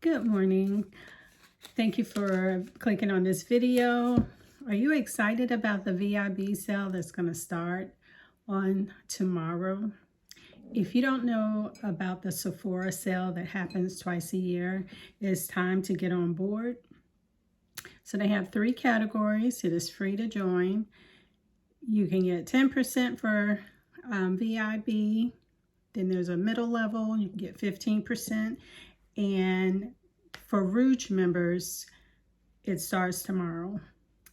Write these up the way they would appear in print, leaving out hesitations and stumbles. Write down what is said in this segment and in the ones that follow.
Good morning. Thank you for clicking on this video. Are you excited about the VIB sale that's going to start on tomorrow? If you don't know about the Sephora sale that happens twice a year, it's time to get on board. So they have 3 categories. It is free to join. You can get 10% for VIB. Then there's a middle level. You can get 15%. And for Rouge members, it starts tomorrow.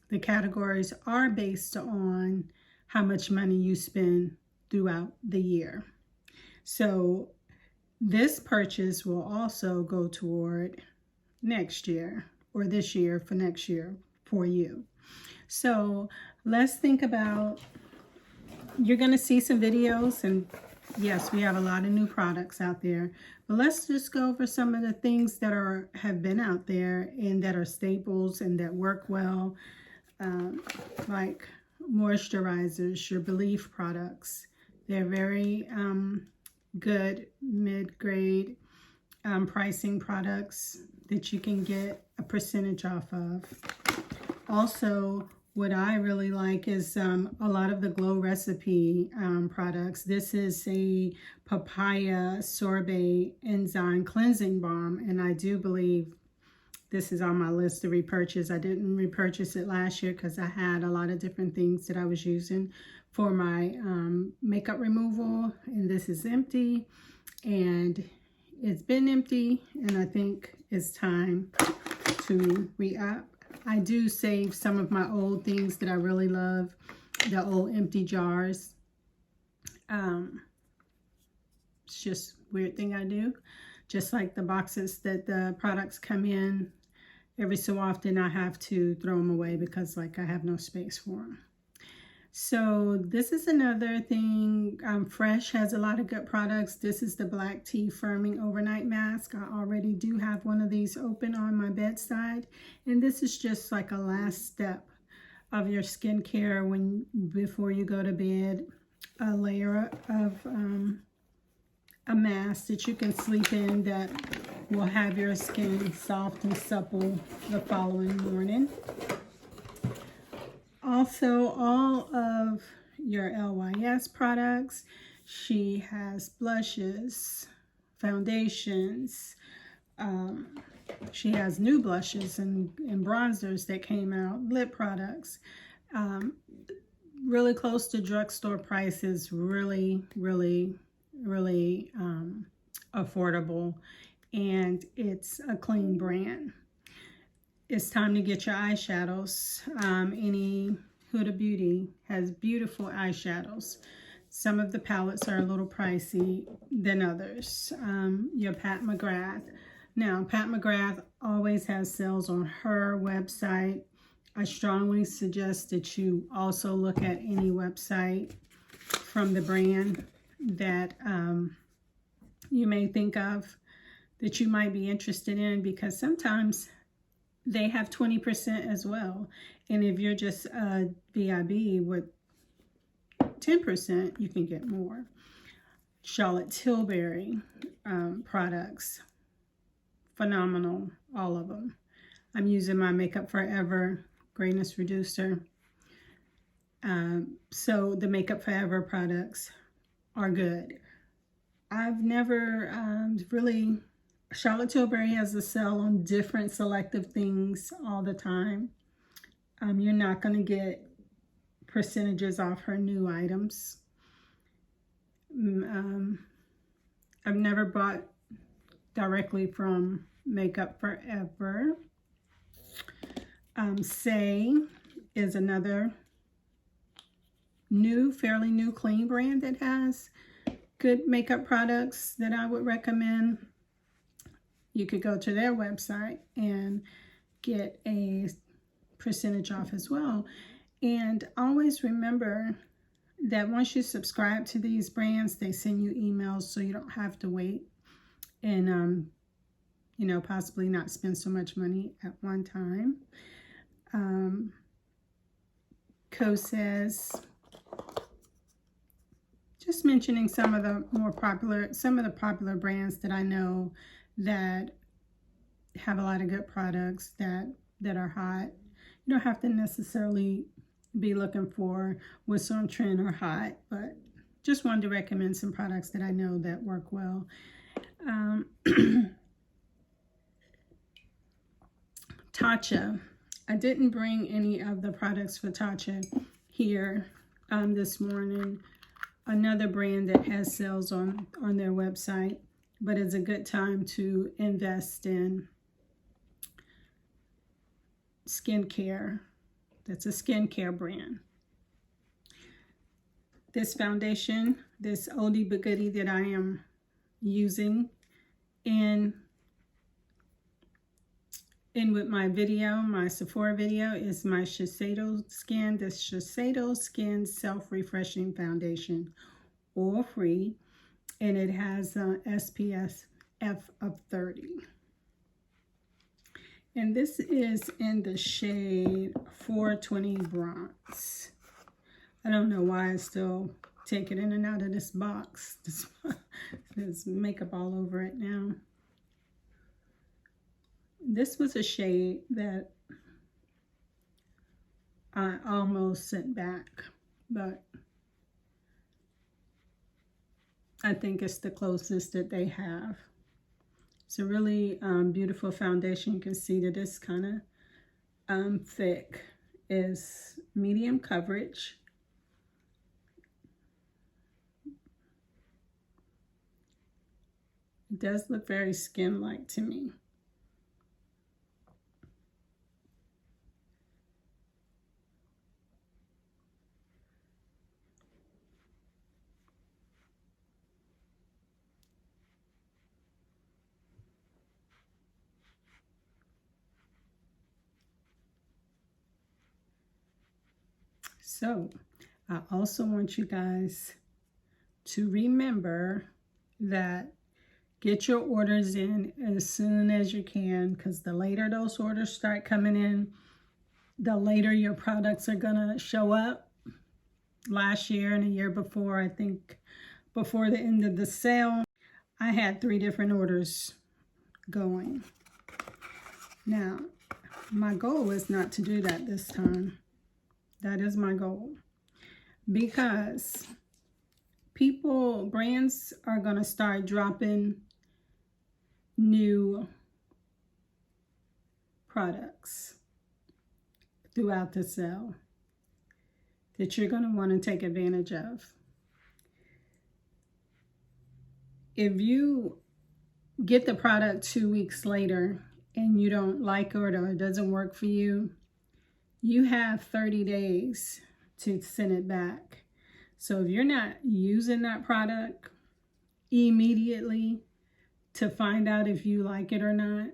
The categories are based on how much money you spend throughout the year. So this purchase will also go toward next year, or this year for next year for you. So let's think about, you're going to see some videos, and yes, we have a lot of new products out there, but let's just go over some of the things that have been out there and that are staples and that work well, like moisturizers, your Belief products. They're very good mid-grade pricing products that you can get a percentage off of. Also, what I really like is a lot of the Glow Recipe products. This is a papaya sorbet enzyme cleansing balm, and I do believe this is on my list to repurchase. I didn't repurchase it last year because I had a lot of different things that I was using for my makeup removal, and this is empty, and it's been empty, and I think it's time to re-up. I do save some of my old things that I really love, the old empty jars. It's just a weird thing I do. Just like the boxes that the products come in, every so often I have to throw them away because like I have no space for them. So this is another thing. Fresh has a lot of good products. This is the Black Tea Firming Overnight Mask. I already do have one of these open on my bedside. And this is just like a last step of your skincare before you go to bed. A layer of a mask that you can sleep in that will have your skin soft and supple the following morning. Also, all of your LYS products. She has blushes, foundations. She has new blushes and bronzers that came out, lip products. Really close to drugstore prices, really affordable, and it's a clean brand. It's time to get your eyeshadows. Any Huda Beauty has beautiful eyeshadows. Some of the palettes are a little pricey than others. Your Pat McGrath. Now, Pat McGrath always has sales on her website. I strongly suggest that you also look at any website from the brand that you may think of that you might be interested in, because sometimes they have 20% as well. And if you're just a VIB with 10%, you can get more. Charlotte Tilbury products, phenomenal, all of them. I'm using my Makeup Forever Grayness Reducer. So the Makeup Forever products are good. I've never really... Charlotte Tilbury has a sale on different selective things all the time. You're not going to get percentages off her new items. I've never bought directly from Makeup Forever. Say is another fairly new clean brand that has good makeup products that I would recommend. You could go to their website and get a percentage off as well. And always remember that once you subscribe to these brands, they send you emails so you don't have to wait and, you know, possibly not spend so much money at one time. Kosas. Just mentioning some of the popular brands that I know that have a lot of good products that are hot. You don't have to necessarily be looking for what's on trend or hot, but just wanted to recommend some products that I know that work well. Tatcha. I didn't bring any of the products for Tatcha here this morning. Another brand that has sales on their website, but it's a good time to invest in skincare. That's a skincare brand. This foundation, this oldie but goodie that I am using in with my video, my Sephora video, is my Shiseido Skin. This Shiseido Skin Self-Refreshing Foundation, oil-free, and it has SPF of 30. And this is in the shade 420 Bronze. I don't know why I still take it in and out of this box. There's makeup all over it now. This was a shade that I almost sent back, but I think it's the closest that they have. It's a really beautiful foundation. You can see that it's kind of thick. It's medium coverage. It does look very skin-like to me. So I also want you guys to remember that get your orders in as soon as you can, because the later those orders start coming in, the later your products are gonna show up. Last year and the year before, I think before the end of the sale, I had 3 different orders going. Now, my goal is not to do that this time. That is my goal, because brands are going to start dropping new products throughout the sale that you're going to want to take advantage of. If you get the product 2 weeks later and you don't like it or it doesn't work for you, you have 30 days to send it back. So if you're not using that product immediately to find out if you like it or not,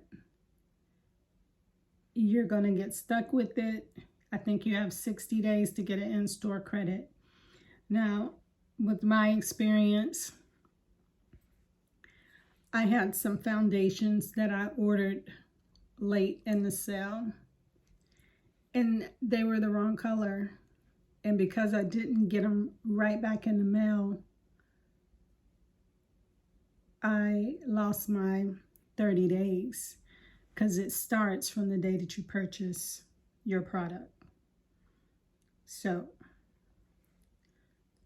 you're going to get stuck with it. I think you have 60 days to get an in-store credit. Now, with my experience, I had some foundations that I ordered late in the sale, and they were the wrong color. And because I didn't get them right back in the mail, I lost my 30 days, because it starts from the day that you purchase your product. So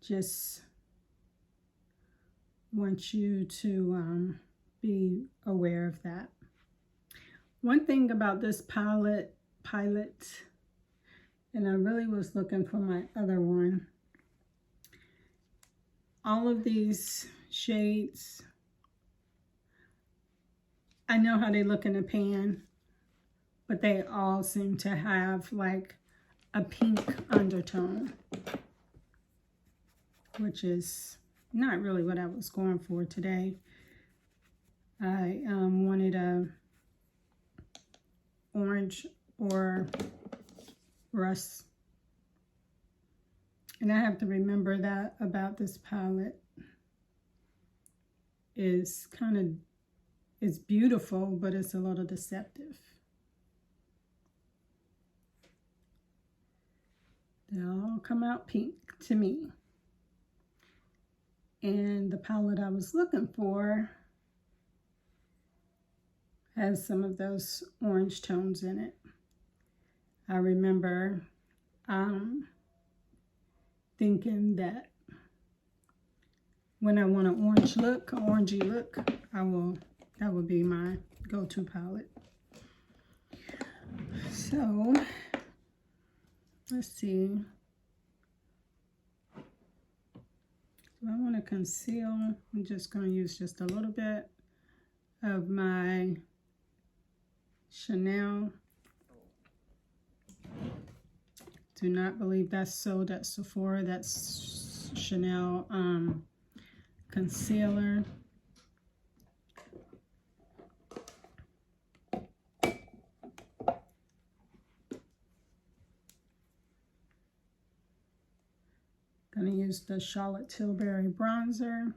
just want you to be aware of that. One thing about this palette, and I really was looking for my other one. All of these shades, I know how they look in a pan, but they all seem to have like a pink undertone, which is not really what I was going for today. I wanted a orange or rust. And I have to remember that about this palette. It's beautiful, but it's a little deceptive. They all come out pink to me. And the palette I was looking for Has some of those orange tones in it. I remember thinking that when I want an orange look, an orangey look, that would be my go-to palette. So, let's see. So I want to conceal. I'm just going to use just a little bit of my Chanel. Do not believe that's sold at Sephora. That's Chanel concealer. Gonna use the Charlotte Tilbury bronzer.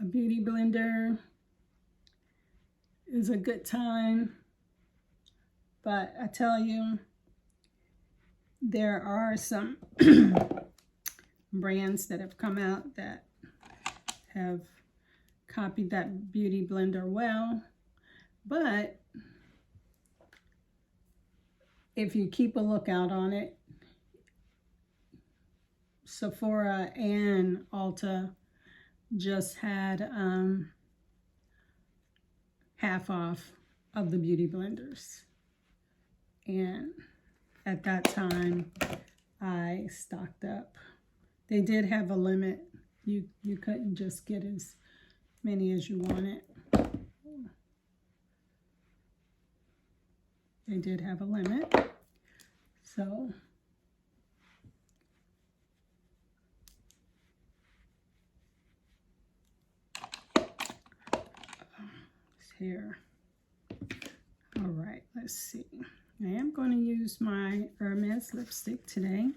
A beauty blender is a good time, but I tell you, there are some brands that have come out that have copied that beauty blender well, but if you keep a lookout on it, Sephora and Ulta just had half off of the beauty blenders, and at that time I stocked up. They did have a limit. You couldn't just get as many as you wanted. They did have a limit. So here. All right, let's see. I am going to use my Hermes lipstick today.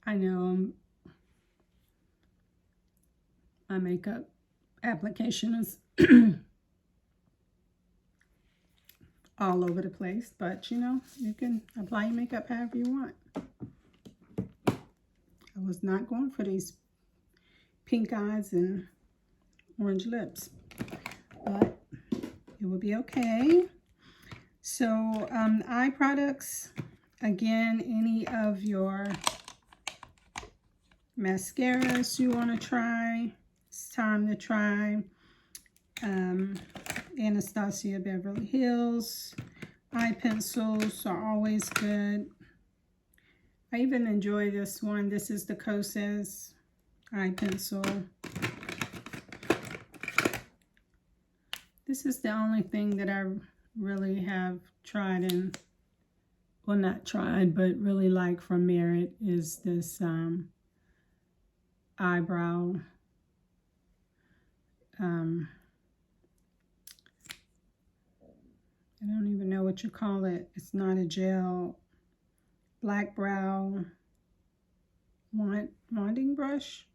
I know my makeup application is all over the place, but you know, you can apply your makeup however you want. I was not going for these pink eyes and orange lips, but it will be okay. So eye products, again, any of your mascaras you want to try, it's time to try. Anastasia Beverly Hills eye pencils are always good. I even enjoy this one. This is the Kosas eye pencil. This is the only thing that I really have tried and, well, not tried, but really like from Merit is this eyebrow I don't even know what you call it. It's not a gel. Black brow wanding brush.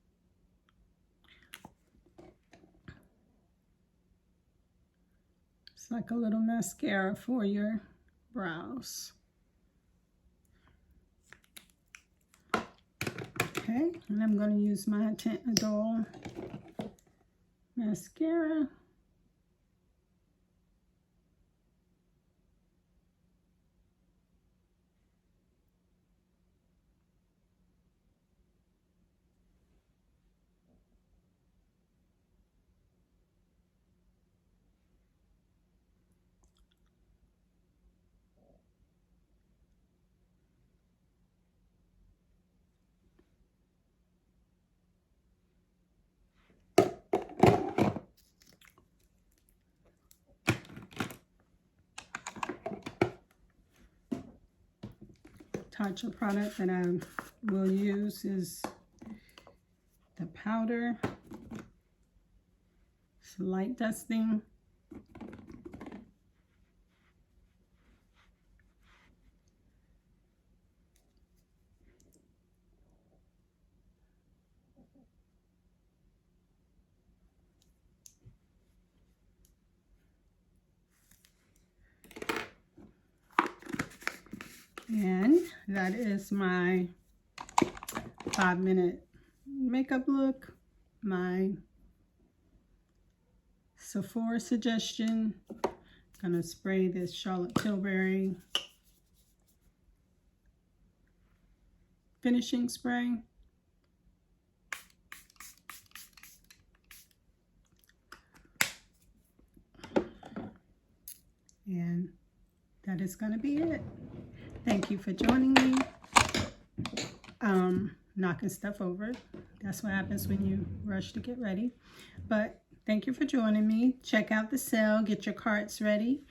It's like a little mascara for your brows. Okay, and I'm going to use my Tint Idole mascara. Touch of product that I will use is the powder. It's light dusting. And that is my 5-minute makeup look, my Sephora suggestion. Gonna spray this Charlotte Tilbury finishing spray. And that is gonna be it. Thank you for joining me. Knocking stuff over. That's what happens when you rush to get ready. But thank you for joining me. Check out the sale. Get your carts ready.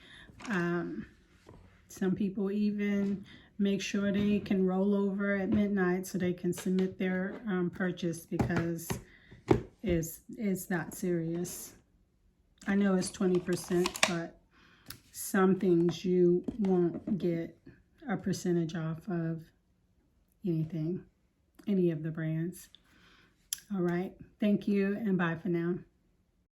Some people even make sure they can roll over at midnight so they can submit their purchase, because it's not serious. I know it's 20%, but some things you won't get a percentage off of anything, any of the brands. All right. Thank you, and bye for now.